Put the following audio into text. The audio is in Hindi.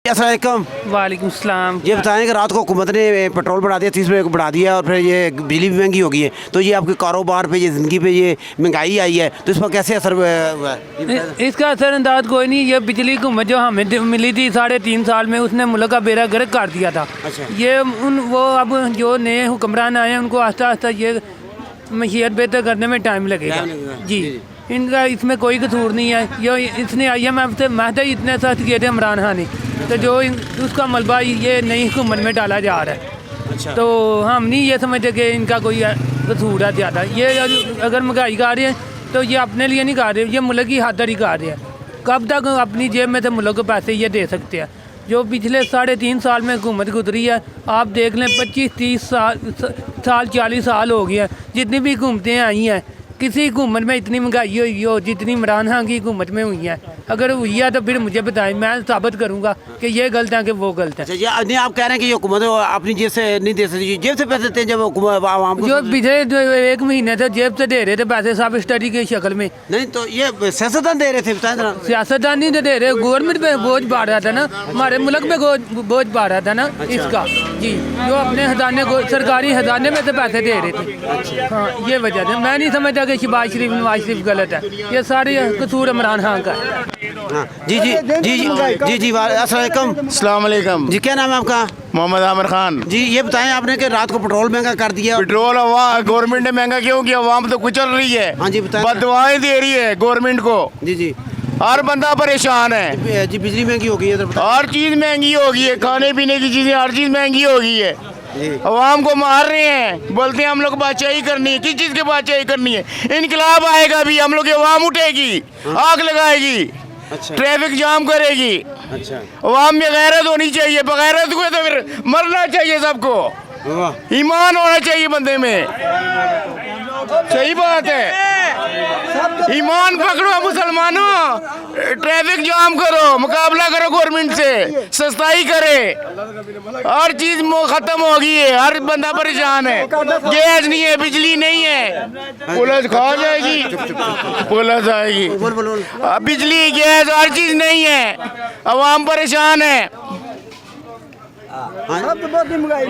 अस्सलाम। वालेकुम सलाम। ये बताएं कि रात को हुकूमत ने पेट्रोल बढ़ा दिया, 30 रुपये को बढ़ा दिया और फिर ये बिजली भी महंगी हो गई है, तो ये आपके कारोबार पे, ये ज़िंदगी पे ये महंगाई आई है, तो इस पर कैसे असर हुआ है? इसका असर अंदाज कोई नहीं। ये बिजली हुकूमत जो हमें मिली थी 3.5 साल में, उसने मुल्क का बेड़ा गर्क कर दिया था। अच्छा। ये वो अब जो नए हुक्मरान आए हैं उनको आस्ता आस्ता ये मशीयत बेहतर करने में टाइम लगेगा। जी, इनका इसमें कोई कसूर नहीं है। जो इसने IMF से महज इतने सख्त किए थे इमरान खान ने, तो जो उसका मलबा ये नई हुकूमत में डाला जा रहा है। अच्छा। तो हम नहीं ये समझते कि इनका कोई कसूर है ज़्यादा। ये अगर महंगाई कर रहे हैं तो ये अपने लिए नहीं कर रहे, ये मुल्क की खातिर ही कर रहे हैं। कब तक अपनी जेब में से मुल्क को पैसे ये दे सकते हैं? जो पिछले 3.5 साल में हुकूमत गुजरी है, आप देख लें 25-30 साल 40 साल हो गए हैं जितनी भी हुकूमतें आई हैं, किसी हुकूमत में इतनी महंगाई हुई हो जितनी इमरान खान की हुकूमत में हुई है। अगर हुई है तो फिर मुझे बताएं, मैं साबित करूंगा कि ये गलत है कि वो गलत है। अच्छा, ये नहीं आप कह रहे हैं कि ये हुकूमत अपनी जेब से नहीं दे सकती, जेब से पैसे देते हैं जब आवाम को? जो पिछले 1 महीने से जेब से दे रहे थे पैसे, सब स्टडी की शक्ल में। नहीं तो ये सियासतदान दे रहे थे, बताएं जरा। सियासतदान नहीं दे रहे, गवर्नमेंट पे बोझ पा रहा था ना, हमारे मुल्क पे बोझ पा रहा था ना इसका। जी, जो अपने खजाने को, सरकारी खजाने में से पैसे दे रहे थे। हाँ, ये वजह है। मैं नहीं समझता कि शहबाज शरीफ नवाज शरीफ गलत है, ये सारी कसूर इमरान खान का है। हाँ, जी जी जी जी जी जी अस्सलाम वालेकुम। जी, क्या नाम है आपका? मोहम्मद आमिर खान। जी, ये बताएं आपने कि रात को पेट्रोल महंगा कर दिया। पेट्रोल गवर्नमेंट ने महंगा क्यों किया? अवाम तो कुचल रही है। हाँ जी, बताएं। बददुआएं दे रही है गवर्नमेंट को। जी जी हर बंदा परेशान है। जी, बिजली महंगी हो गई है, हर चीज महंगी हो गई है, खाने पीने की चीजें हर चीज महंगी हो गई है। अवाम को मार रहे हैं, बोलते हैं हम लोग बादशाही करनी है। किस चीज की बादशाही करनी है? इनकलाब आएगा भी, हम लोग की अवाम उठेगी, आग लगाएगी, अच्छा। ट्रैफिक जाम करेगी। अच्छा। अवाम में गैरत होनी चाहिए, बगैरत हुए तो फिर मरना चाहिए सबको। ईमान होना चाहिए बंदे में। सही बात है, ईमान पकड़ो मुसलमानों, ट्रैफिक जाम करो, मुकाबला करो गवर्नमेंट से, सस्ताई करे। हर चीज खत्म हो गई है, हर बंदा परेशान है। गैस नहीं है, बिजली नहीं है, पुलिस खा जाएगी, पुलिस आएगी। बिजली गैस हर चीज नहीं है, अवाम परेशान है। हाँ, सब तो बहुत महंगाई